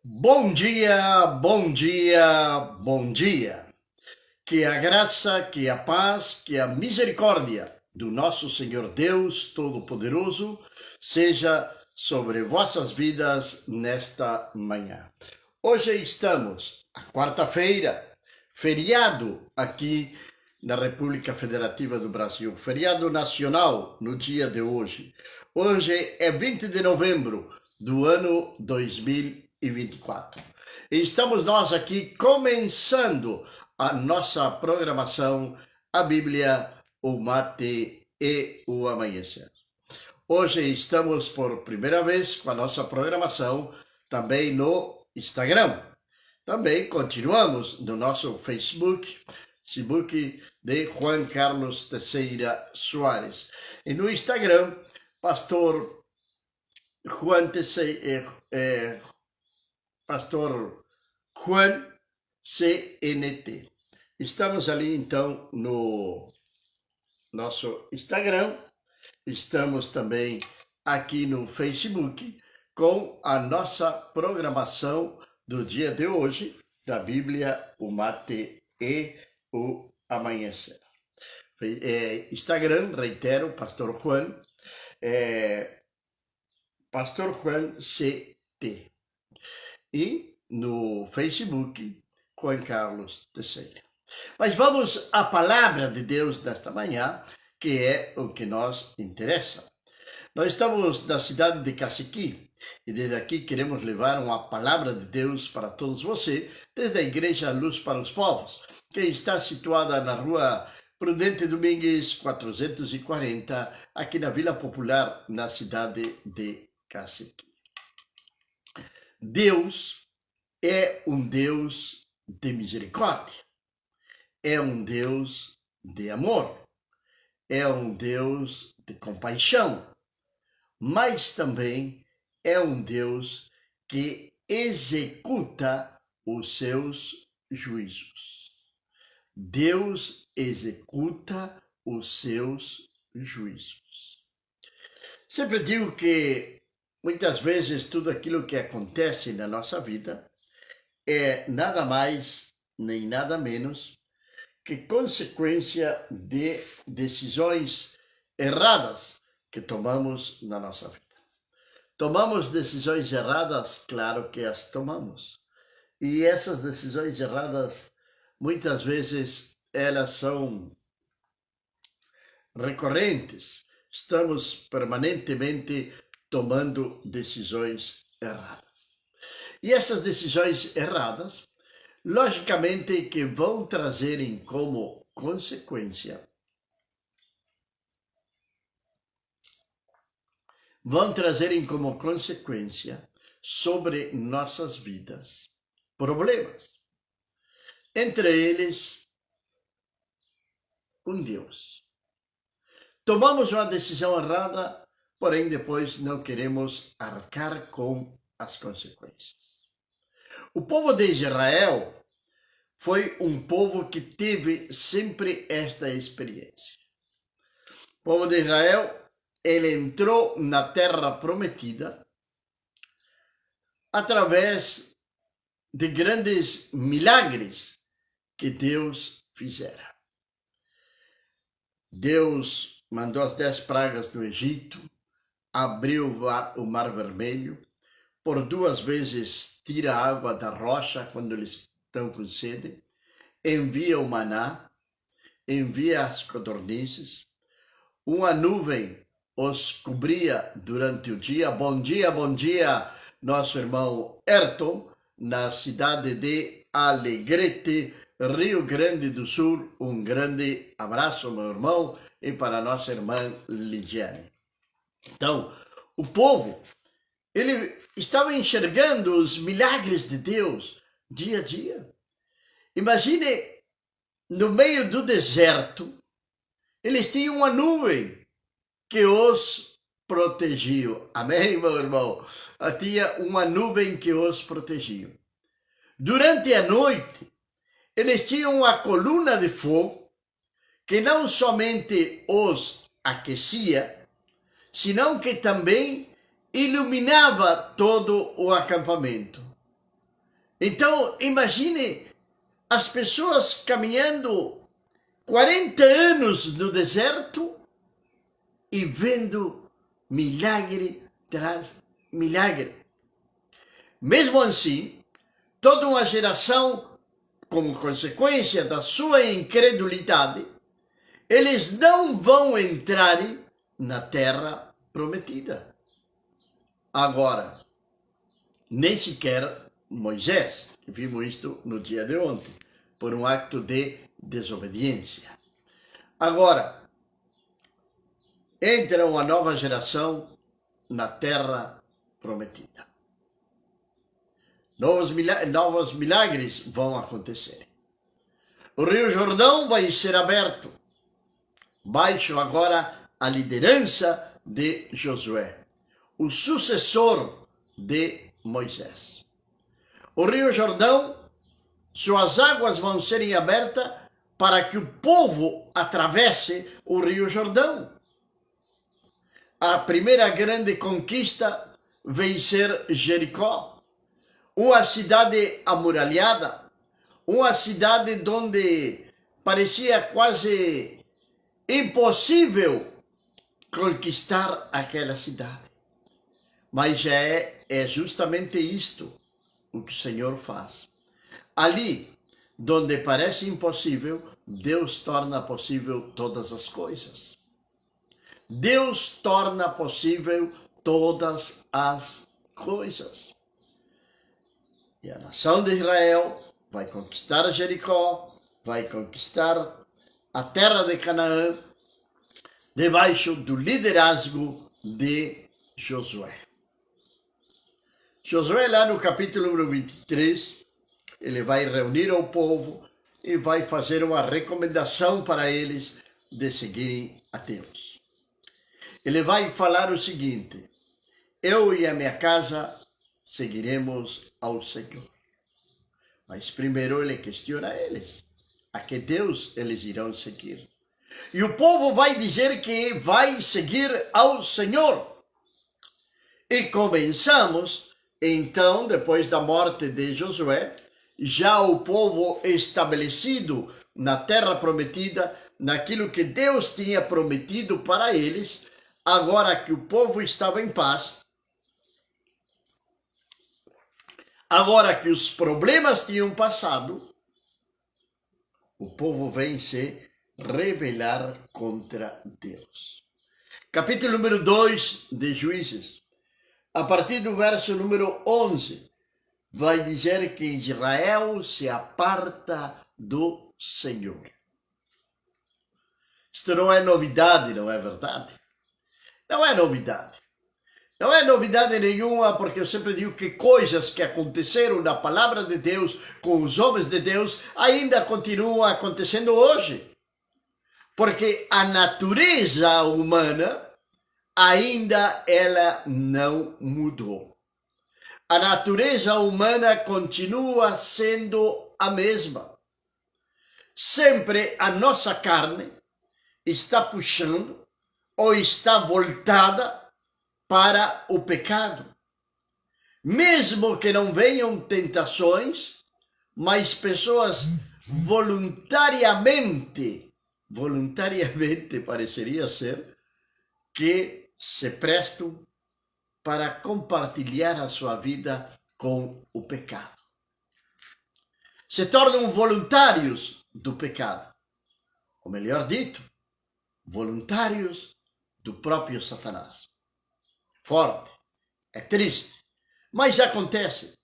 Bom dia, bom dia, bom dia. Que a graça, que a paz, que a misericórdia do nosso Senhor Deus Todo-Poderoso seja sobre vossas vidas nesta manhã. Hoje estamos, a quarta-feira, feriado aqui na República Federativa do Brasil, feriado nacional no dia de hoje. Hoje é 20 de novembro do ano 2024. E estamos nós aqui começando a nossa programação, a Bíblia, o Mate e o Amanhecer. Hoje estamos por primeira vez com a nossa programação também no Instagram. Também continuamos no nosso Facebook de Juan Carlos Teixeira Soares. E no Instagram, Pastor Juan Teixeira, Pastor Juan CNT. Estamos ali então no nosso Instagram, estamos também aqui no Facebook com a nossa programação do dia de hoje, da Bíblia, o Mate e o Amanhecer. Instagram, reitero, Pastor Juan, Pastor Juan CT. E no Facebook, Juan Carlos Teixeira. Mas vamos à palavra de Deus desta manhã, que é o que nos interessa. Nós estamos na cidade de Caciqui e desde aqui queremos levar uma palavra de Deus para todos vocês, desde a Igreja Luz para os Povos, que está situada na rua Prudente Domingues 440, aqui na Vila Popular, na cidade de Caciqui. Deus é um Deus de misericórdia, é um Deus de amor, é um Deus de compaixão, mas também é um Deus que executa os seus juízos. Deus executa os seus juízos. Sempre digo que muitas vezes tudo aquilo que acontece na nossa vida é nada mais nem nada menos que consequência de decisões erradas que tomamos na nossa vida. Tomamos decisões erradas, claro que as tomamos. E essas decisões erradas, muitas vezes, elas são recorrentes. Estamos permanentemente tomando decisões erradas. E essas decisões erradas, logicamente que vão trazerem como consequência sobre nossas vidas problemas. Entre eles, com Deus. Tomamos uma decisão errada, porém depois não queremos arcar com as consequências. O povo de Israel foi um povo que teve sempre esta experiência. O povo de Israel, ele entrou na terra prometida através de grandes milagres que Deus fizera. Deus mandou as 10 pragas no Egito, abriu o Mar Vermelho, por 2 vezes tira a água da rocha quando eles estão com sede, envia o maná, envia as codornizes, uma nuvem os cobria durante o dia. Bom dia, nosso irmão Ayrton, na cidade de Alegrete, Rio Grande do Sul. Um grande abraço, meu irmão, e para nossa irmã Lidiane. Então, o povo, ele estava enxergando os milagres de Deus dia a dia. Imagine, no meio do deserto, eles tinham uma nuvem que os protegiam. Amém, meu irmão? Tinha uma nuvem que os protegia. Durante a noite, eles tinham uma coluna de fogo que não somente os aquecia, senão que também iluminava todo o acampamento. Então, imagine as pessoas caminhando 40 anos no deserto e vendo milagre tras milagre. Mesmo assim, toda uma geração, como consequência da sua incredulidade, eles não vão entrar na terra prometida. Agora, nem sequer Moisés, vimos isto no dia de ontem, por um acto de desobediência. Agora, entra uma nova geração na terra prometida. Novos milagres vão acontecer. O Rio Jordão vai ser aberto, baixo agora a liderança de Josué, o sucessor de Moisés. O Rio Jordão, suas águas vão serem abertas para que o povo atravesse o Rio Jordão. A primeira grande conquista veio ser Jericó, uma cidade amuralhada, uma cidade onde parecia quase impossível conquistar aquela cidade. Mas é justamente isto o que o Senhor faz. Ali, onde parece impossível, Deus torna possível todas as coisas. Deus torna possível todas as coisas. E a nação de Israel vai conquistar Jericó, vai conquistar a terra de Canaã, debaixo do liderazgo de Josué. Josué, lá no capítulo número 23, ele vai reunir o povo e vai fazer uma recomendação para eles de seguirem a Deus. Ele vai falar o seguinte: eu e a minha casa seguiremos ao Senhor. Mas primeiro ele questiona eles: a que Deus eles irão seguir? E o povo vai dizer que vai seguir ao Senhor. E começamos, então, depois da morte de Josué, já o povo estabelecido na terra prometida, naquilo que Deus tinha prometido para eles, agora que o povo estava em paz, agora que os problemas tinham passado, o povo vem se rebelar contra Deus. Capítulo número 2 de Juízes, a partir do verso número 11, vai dizer que Israel se aparta do Senhor. Isto não é novidade, não é verdade? Não é novidade. Não é novidade nenhuma, porque eu sempre digo que coisas que aconteceram na palavra de Deus com os homens de Deus ainda continuam acontecendo hoje. Porque a natureza humana ainda ela não mudou. A natureza humana continua sendo a mesma. Sempre a nossa carne está puxando ou está voltada para o pecado. Mesmo que não venham tentações, mas pessoas voluntariamente pareceria ser, que se prestam para compartilhar a sua vida com o pecado. Se tornam voluntários do pecado. Ou melhor dito, voluntários do próprio Satanás. Forte, é triste, mas acontece.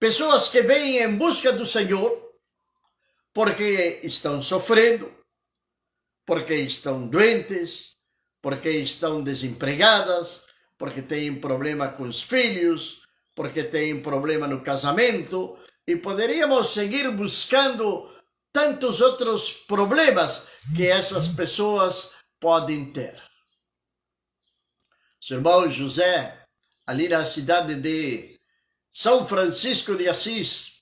Pessoas que vêm em busca do Senhor porque estão sofrendo, porque estão doentes, porque estão desempregadas, porque têm problema com os filhos, porque têm problema no casamento, e poderíamos seguir buscando tantos outros problemas que essas pessoas podem ter. Seu irmão José, ali na cidade de São Francisco de Assis.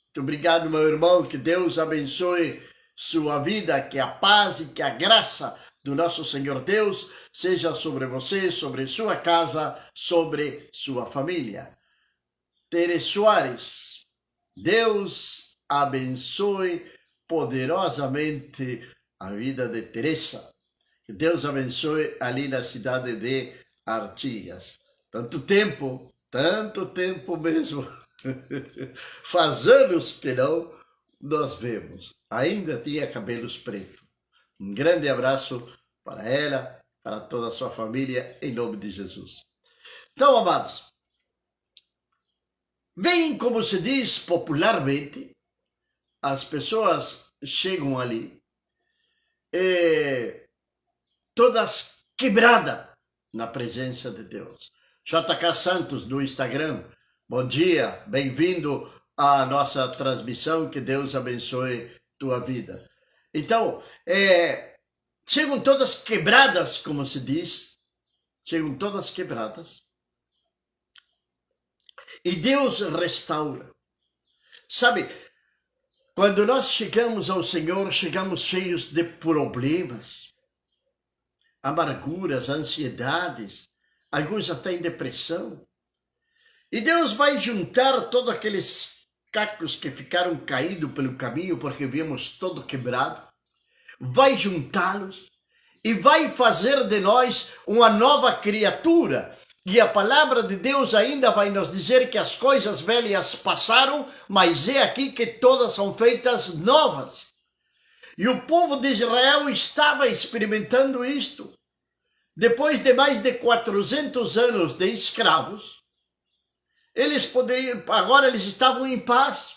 Muito obrigado, meu irmão, que Deus abençoe sua vida, que a paz e que a graça do nosso Senhor Deus seja sobre você, sobre sua casa, sobre sua família. Tere Soares, Deus abençoe poderosamente a vida de Teresa. Que Deus abençoe ali na cidade de Artigas. Tanto tempo mesmo. Faz anos que não nós vemos. Ainda tinha cabelos pretos. Um grande abraço para ela, para toda a sua família, em nome de Jesus. Então, amados, vem, como se diz popularmente, as pessoas chegam ali, todas quebradas na presença de Deus. JK Santos no Instagram, bom dia, bem-vindo à nossa transmissão, que Deus abençoe tua vida. Então, chegam todas quebradas, como se diz, chegam todas quebradas, e Deus restaura. Sabe, quando nós chegamos ao Senhor, chegamos cheios de problemas, amarguras, ansiedades, alguns até em depressão. E Deus vai juntar todos aqueles cacos que ficaram caídos pelo caminho, porque viemos todo quebrado, vai juntá-los e vai fazer de nós uma nova criatura. E a palavra de Deus ainda vai nos dizer que as coisas velhas passaram, mas é aqui que todas são feitas novas. E o povo de Israel estava experimentando isto. Depois de mais de 400 anos de escravos, agora eles estavam em paz.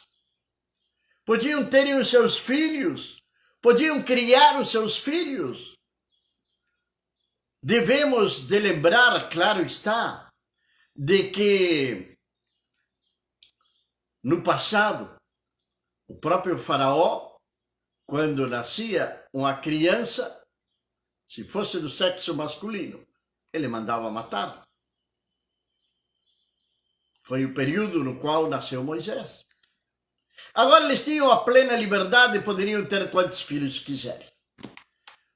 Podiam ter os seus filhos, podiam criar os seus filhos. Devemos de lembrar, claro está, de que no passado, o próprio faraó, quando nascia uma criança, se fosse do sexo masculino, ele mandava matar. Foi o período no qual nasceu Moisés. Agora eles tinham a plena liberdade e poderiam ter quantos filhos quiserem.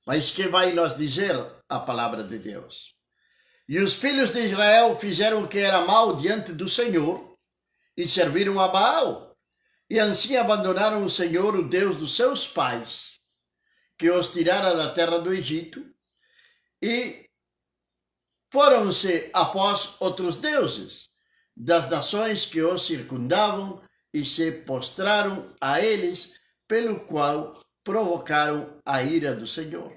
Mas que vai nos dizer a palavra de Deus? E os filhos de Israel fizeram o que era mal diante do Senhor e serviram a Baal. E assim abandonaram o Senhor, o Deus dos seus pais, que os tirara da terra do Egito, e foram-se após outros deuses das nações que os circundavam e se postraram a eles, pelo qual provocaram a ira do Senhor.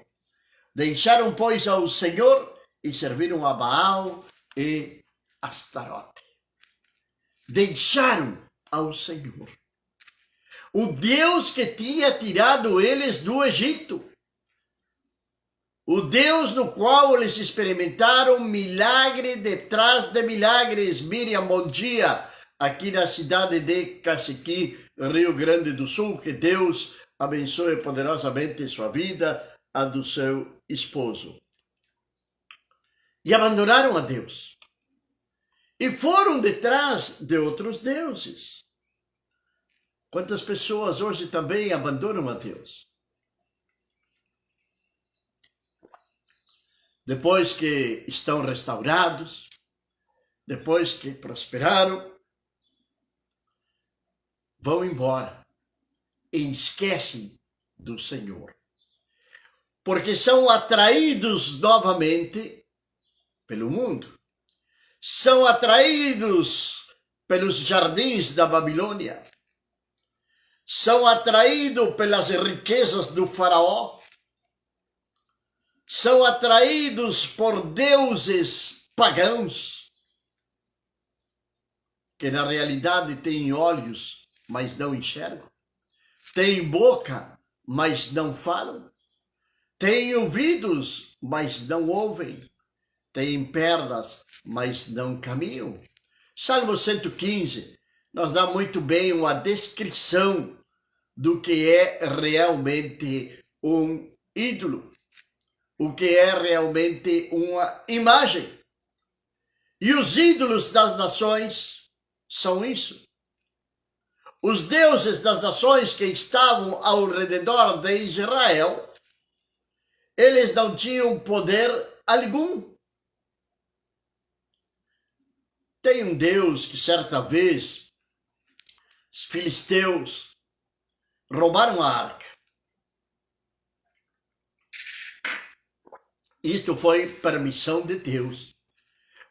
Deixaram, pois, ao Senhor e serviram a Baal e Astarote. Deixaram ao Senhor, o Deus que tinha tirado eles do Egito, o Deus no qual eles experimentaram milagre detrás de milagres. Miriam, bom dia, aqui na cidade de Caciqui, Rio Grande do Sul. Que Deus abençoe poderosamente sua vida, a do seu esposo. E abandonaram a Deus e foram detrás de outros deuses. Quantas pessoas hoje também abandonam a Deus? Depois que estão restaurados, depois que prosperaram, vão embora e esquecem do Senhor. Porque são atraídos novamente pelo mundo. São atraídos pelos jardins da Babilônia. São atraídos pelas riquezas do faraó. São atraídos por deuses pagãos, que na realidade têm olhos, mas não enxergam. Têm boca, mas não falam. Têm ouvidos, mas não ouvem. Têm pernas, mas não caminham. Salmo 115 nos dá muito bem uma descrição do que é realmente um ídolo, o que é realmente uma imagem. E os ídolos das nações são isso. Os deuses das nações que estavam ao redor de Israel, eles não tinham poder algum. Tem um Deus que certa vez Os filisteus roubaram a arca. Isto foi permissão de Deus,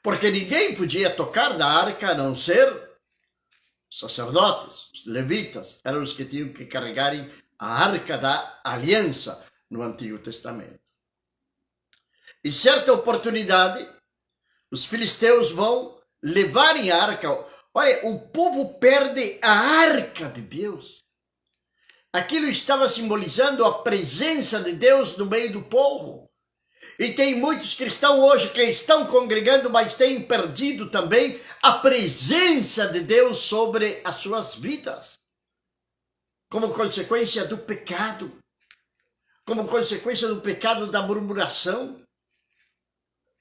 porque ninguém podia tocar na arca a não ser os sacerdotes, os levitas, eram os que tinham que carregarem a arca da aliança no Antigo Testamento. Em certa oportunidade, os filisteus vão levarem a arca. Olha, o povo perde a arca de Deus. Aquilo estava simbolizando a presença de Deus no meio do povo. E tem muitos cristãos hoje que estão congregando, mas têm perdido também a presença de Deus sobre as suas vidas. Como consequência do pecado. Como consequência do pecado da murmuração.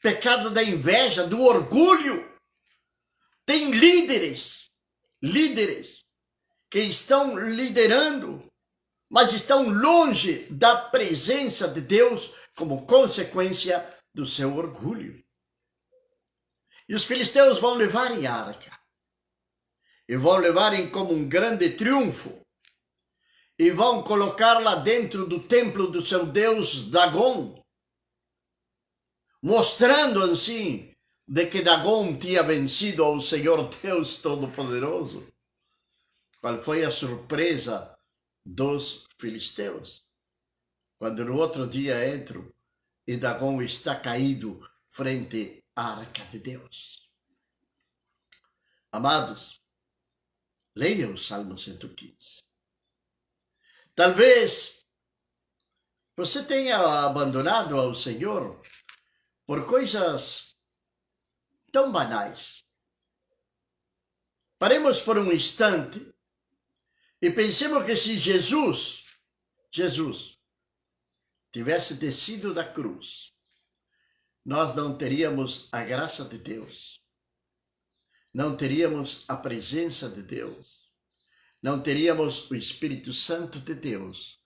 Pecado da inveja, do orgulho. Tem líderes que estão liderando, mas estão longe da presença de Deus como consequência do seu orgulho. E os filisteus vão levarem a arca. E vão levarem como um grande triunfo. E vão colocá-la dentro do templo do seu deus Dagon. Mostrando assim de que Dagon tinha vencido ao Senhor Deus Todo-Poderoso. Qual foi a surpresa dos filisteus? Quando no outro dia entram e Dagon está caído frente à arca de Deus. Amados, leiam o Salmo 115. Talvez você tenha abandonado ao Senhor por coisas tão banais. Paremos por um instante e pensemos que se Jesus tivesse descido da cruz, nós não teríamos a graça de Deus, não teríamos a presença de Deus, não teríamos o Espírito Santo de Deus,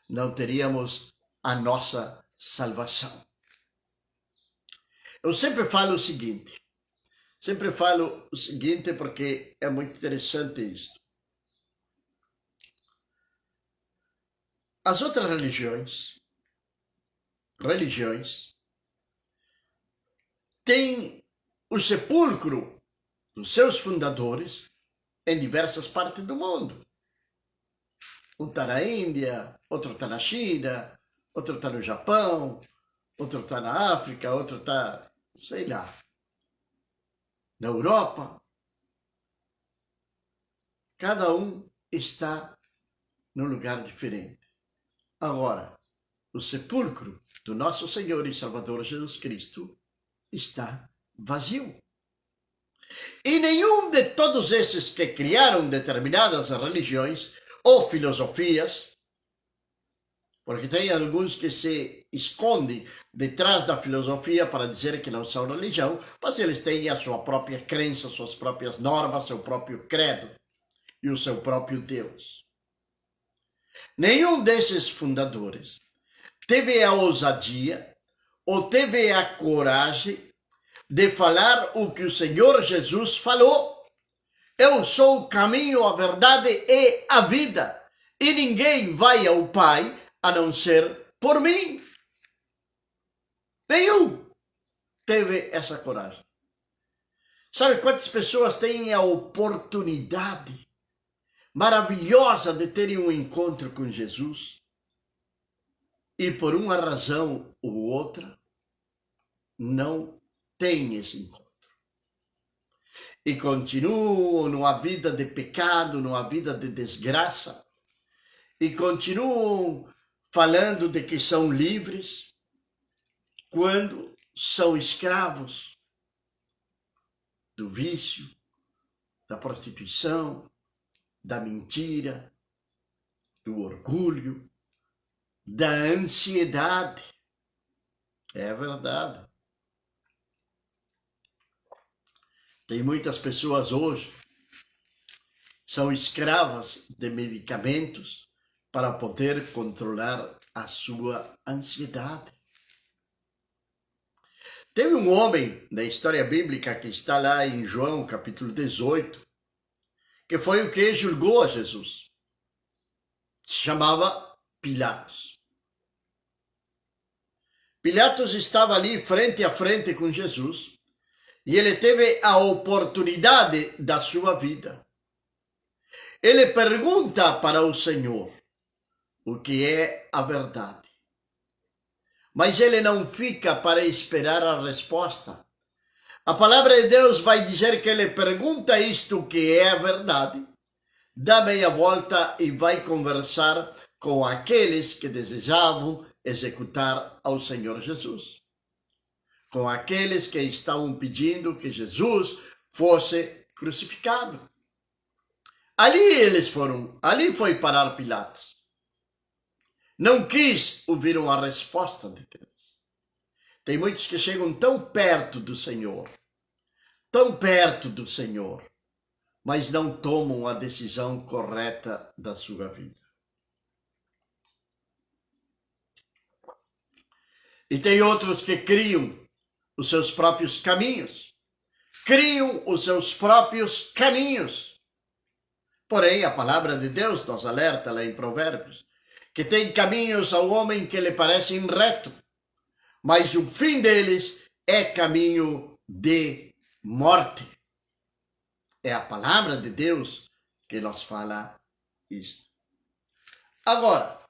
não teríamos a nossa salvação. Eu sempre falo o seguinte porque é muito interessante isso. As outras religiões têm o sepulcro dos seus fundadores em diversas partes do mundo. Um está na Índia, outro está na China, outro está no Japão, outro está na África, outro está, sei lá, na Europa. Cada um está num lugar diferente. Agora, o sepulcro do nosso Senhor e Salvador Jesus Cristo está vazio. E nenhum de todos esses que criaram determinadas religiões ou filosofias, porque tem alguns que se escondem detrás da filosofia para dizer que não são religião, mas eles têm a sua própria crença, suas próprias normas, seu próprio credo e o seu próprio Deus. Nenhum desses fundadores teve a ousadia ou teve a coragem de falar o que o Senhor Jesus falou. Eu sou o caminho, a verdade e a vida, e ninguém vai ao Pai a não ser por mim. Nenhum teve essa coragem. Sabe quantas pessoas têm a oportunidade maravilhosa de terem um encontro com Jesus e por uma razão ou outra não têm esse encontro? E continuam numa vida de pecado, numa vida de desgraça, e continuam falando de que são livres, quando são escravos do vício, da prostituição, da mentira, do orgulho, da ansiedade. É verdade. Tem muitas pessoas hoje que são escravas de medicamentos para poder controlar a sua ansiedade. Teve um homem na história bíblica que está lá em João, capítulo 18, que foi o que julgou a Jesus. Se chamava Pilatos. Pilatos estava ali frente a frente com Jesus e ele teve a oportunidade da sua vida. Ele pergunta para o Senhor o que é a verdade. Mas ele não fica para esperar a resposta. A palavra de Deus vai dizer que ele pergunta isto, o que é a verdade, dá meia volta e vai conversar com aqueles que desejavam executar ao Senhor Jesus. Com aqueles que estavam pedindo que Jesus fosse crucificado. Ali foi parar Pilatos. Não quis ouvir uma resposta de Deus. Tem muitos que chegam tão perto do Senhor, mas não tomam a decisão correta da sua vida. E tem outros que criam os seus próprios caminhos. Porém, a palavra de Deus nos alerta lá em Provérbios, que tem caminhos ao homem que lhe parecem reto, mas o fim deles é caminho de morte. É a palavra de Deus que nos fala isto. Agora,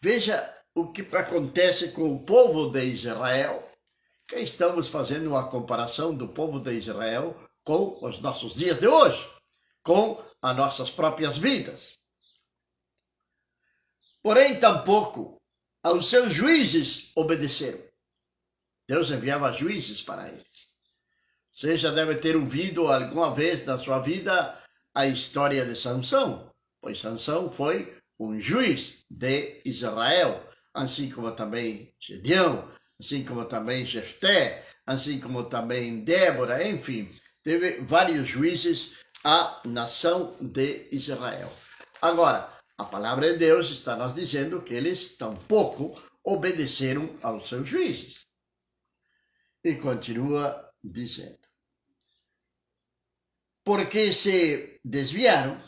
veja o que acontece com o povo de Israel, que estamos fazendo uma comparação do povo de Israel com os nossos dias de hoje, com as nossas próprias vidas. Porém, tampouco aos seus juízes obedeceram. Deus enviava juízes para eles. Você já deve ter ouvido alguma vez na sua vida a história de Sansão, pois Sansão foi um juiz de Israel, assim como também Gedeão, assim como também Jefté, assim como também Débora, enfim, teve vários juízes a nação de Israel. Agora, a palavra de Deus está nos dizendo que eles tampouco obedeceram aos seus juízes. E continua dizendo: porque se desviaram,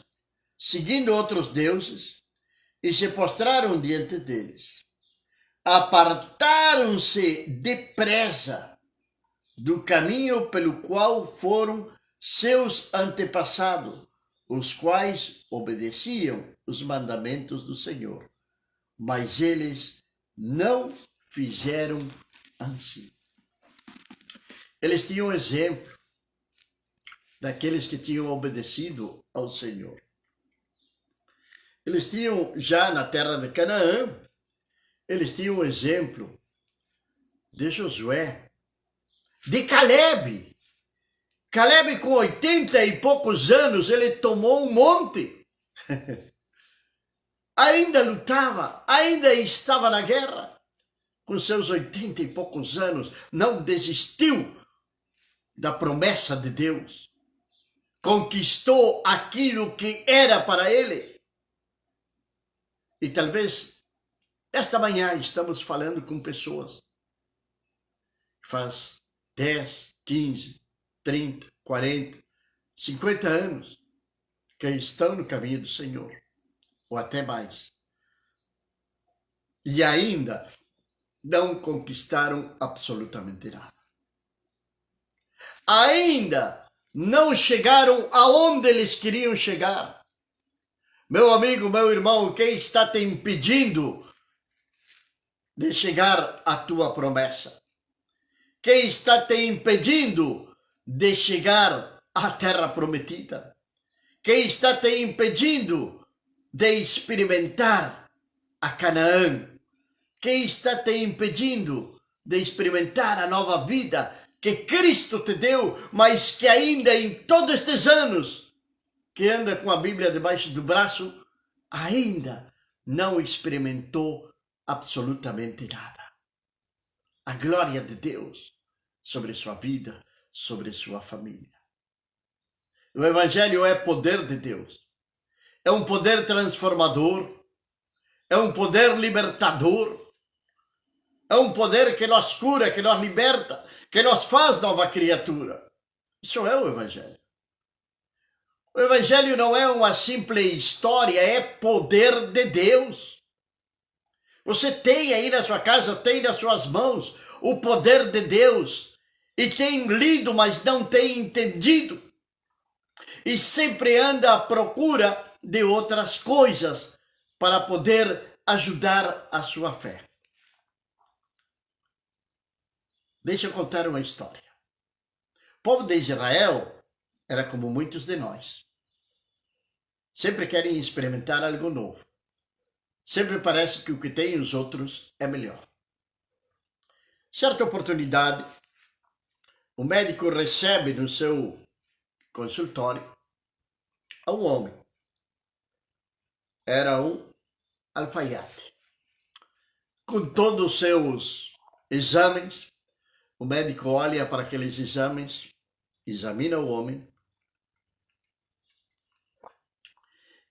seguindo outros deuses, e se postraram diante deles. Apartaram-se depressa do caminho pelo qual foram seus antepassados, os quais obedeciam os mandamentos do Senhor. Mas eles não fizeram assim. Eles tinham um exemplo daqueles que tinham obedecido ao Senhor. Eles tinham, já na terra de Canaã, eles tinham um exemplo de Josué, de Caleb. Caleb, com 80 e poucos anos, ele tomou um monte. Ainda lutava, ainda estava na guerra. Com seus 80 e poucos anos, não desistiu da promessa de Deus. Conquistou aquilo que era para ele. E talvez, esta manhã, estamos falando com pessoas que faz 10, 15, 30, 40, 50 anos que estão no caminho do Senhor, ou até mais. E ainda não conquistaram absolutamente nada. Ainda não chegaram aonde eles queriam chegar. Meu amigo, meu irmão, quem está te impedindo de chegar à tua promessa? Quem está te impedindo de chegar à terra prometida? Quem está te impedindo de experimentar a Canaã? Quem está te impedindo de experimentar a nova vida que Cristo te deu, mas que ainda em todos estes anos que anda com a Bíblia debaixo do braço, ainda não experimentou absolutamente nada? A glória de Deus sobre sua vida, sobre sua família. O Evangelho é poder de Deus. É um poder transformador. É um poder libertador. É um poder que nos cura, que nos liberta, que nos faz nova criatura. Isso é o Evangelho. O Evangelho não é uma simples história, é poder de Deus. Você tem aí na sua casa, tem nas suas mãos o poder de Deus. E tem lido, mas não tem entendido. E sempre anda à procura de outras coisas para poder ajudar a sua fé. Deixa eu contar uma história. O povo de Israel era como muitos de nós. Sempre querem experimentar algo novo. Sempre parece que o que tem os outros é melhor. Certa oportunidade, o médico recebe no seu consultório a um homem. Era um alfaiate. Com todos os seus exames, o médico olha para aqueles exames, examina o homem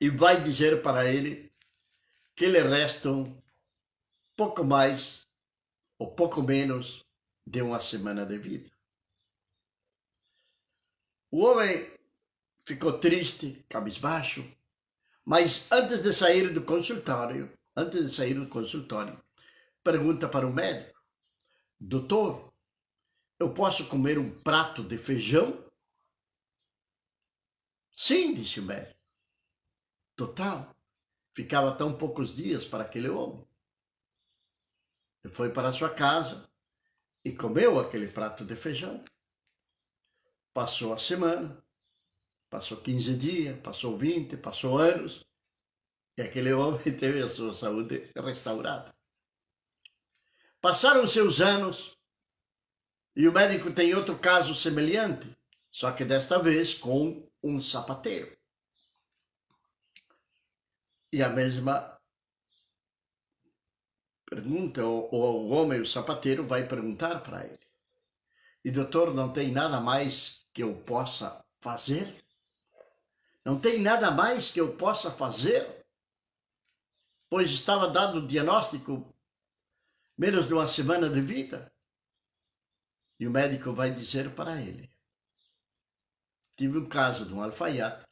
e vai dizer para ele que lhe restam pouco mais ou pouco menos de uma semana de vida. O homem ficou triste, cabisbaixo, mas antes de sair do consultório, pergunta para o médico: doutor, eu posso comer um prato de feijão? Sim, disse o médico. Total, ficava tão poucos dias para aquele homem. Ele foi para a sua casa e comeu aquele prato de feijão. Passou a semana, passou 15 dias, passou 20, passou anos, e aquele homem teve a sua saúde restaurada. Passaram seus anos e o médico tem outro caso semelhante, só que desta vez com um sapateiro. E a mesma pergunta, o homem, o sapateiro, vai perguntar para ele: e doutor, não tem nada mais que eu possa fazer? Não tem nada mais que eu possa fazer? Pois estava dado o diagnóstico, menos de uma semana de vida. E o médico vai dizer para ele: tive um caso de um alfaiate,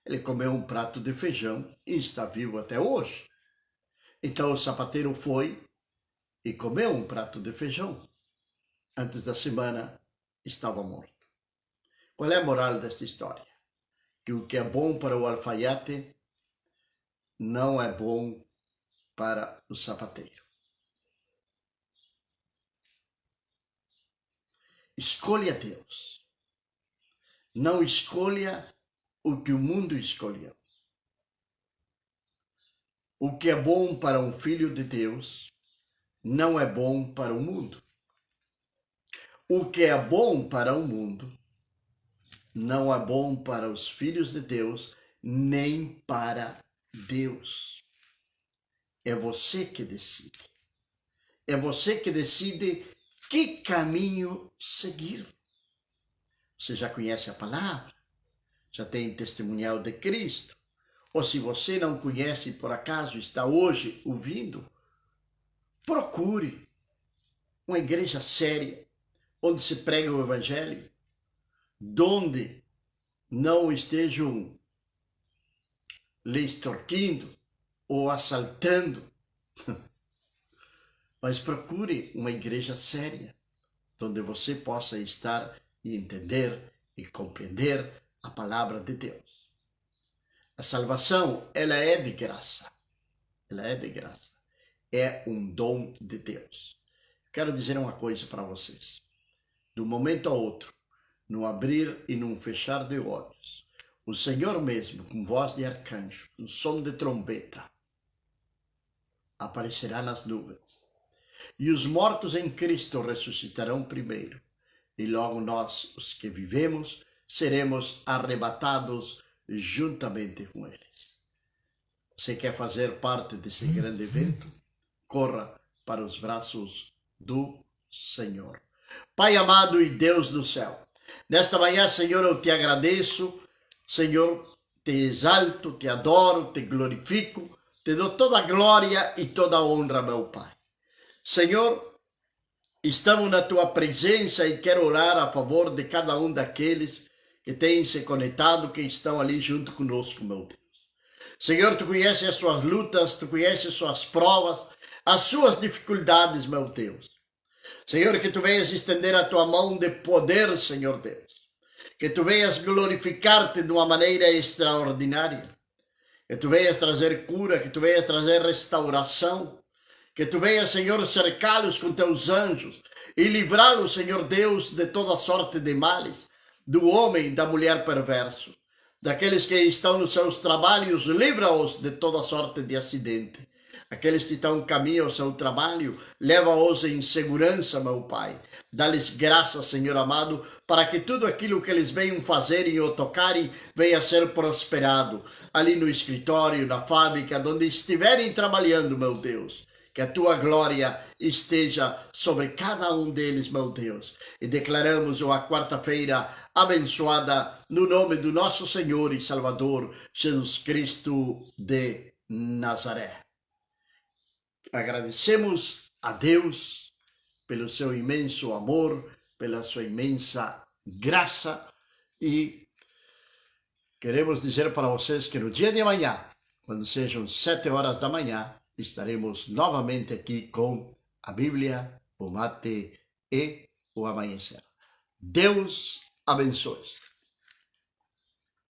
ele comeu um prato de feijão e está vivo até hoje. Então o sapateiro foi e comeu um prato de feijão. Antes da semana estava morto. Qual é a moral desta história? Que o que é bom para o alfaiate não é bom para o sapateiro. Escolha Deus. Não escolha o que o mundo escolheu. O que é bom para um filho de Deus não é bom para o mundo. O que é bom para o mundo não é bom para os filhos de Deus, nem para Deus. É você que decide. É você que decide que caminho seguir. Você já conhece a palavra? Já tem testemunhal de Cristo? Ou se você não conhece, por acaso está hoje ouvindo, procure uma igreja séria, onde se prega o Evangelho, onde não estejam lhe extorquindo ou assaltando, mas procure uma igreja séria, onde você possa estar e entender e compreender a palavra de Deus. A salvação, ela é de graça. Ela é de graça. É um dom de Deus. Quero dizer uma coisa para vocês. De um momento a outro, no abrir e no fechar de olhos, o Senhor mesmo, com voz de arcanjo, com som de trombeta, aparecerá nas nuvens. E os mortos em Cristo ressuscitarão primeiro. E logo nós, os que vivemos, seremos arrebatados juntamente com eles. Você quer fazer parte desse grande evento? Corra para os braços do Senhor. Pai amado e Deus do céu, nesta manhã, Senhor, eu te agradeço, Senhor, te exalto, te adoro, te glorifico, te dou toda a glória e toda a honra, meu Pai. Senhor, estamos na tua presença e quero orar a favor de cada um daqueles que que têm se conectado, que estão ali junto conosco, meu Deus. Senhor, tu conheces as suas lutas, tu conheces as suas provas, as suas dificuldades, meu Deus. Senhor, que tu venhas estender a tua mão de poder, Senhor Deus. Que tu venhas glorificar-te de uma maneira extraordinária. Que tu venhas trazer cura, que tu venhas trazer restauração. Que tu venhas, Senhor, cercá-los com teus anjos e livrá-los, Senhor Deus, de toda sorte de males, do homem, da mulher perverso. Daqueles que estão nos seus trabalhos, livra-os de toda sorte de acidente. Aqueles que estão caminho ao seu trabalho, leva-os em segurança, meu Pai. Dá-lhes graça, Senhor amado, para que tudo aquilo que eles venham fazerem ou tocarem venha a ser prosperado. Ali no escritório, na fábrica, onde estiverem trabalhando, meu Deus. Que a tua glória esteja sobre cada um deles, meu Deus. E declaramos uma quarta-feira abençoada no nome do nosso Senhor e Salvador, Jesus Cristo de Nazaré. Agradecemos a Deus pelo seu imenso amor, pela sua imensa graça e queremos dizer para vocês que no dia de amanhã, quando sejam 7 horas da manhã, estaremos novamente aqui com a Bíblia, o mate e o amanhecer. Deus abençoe.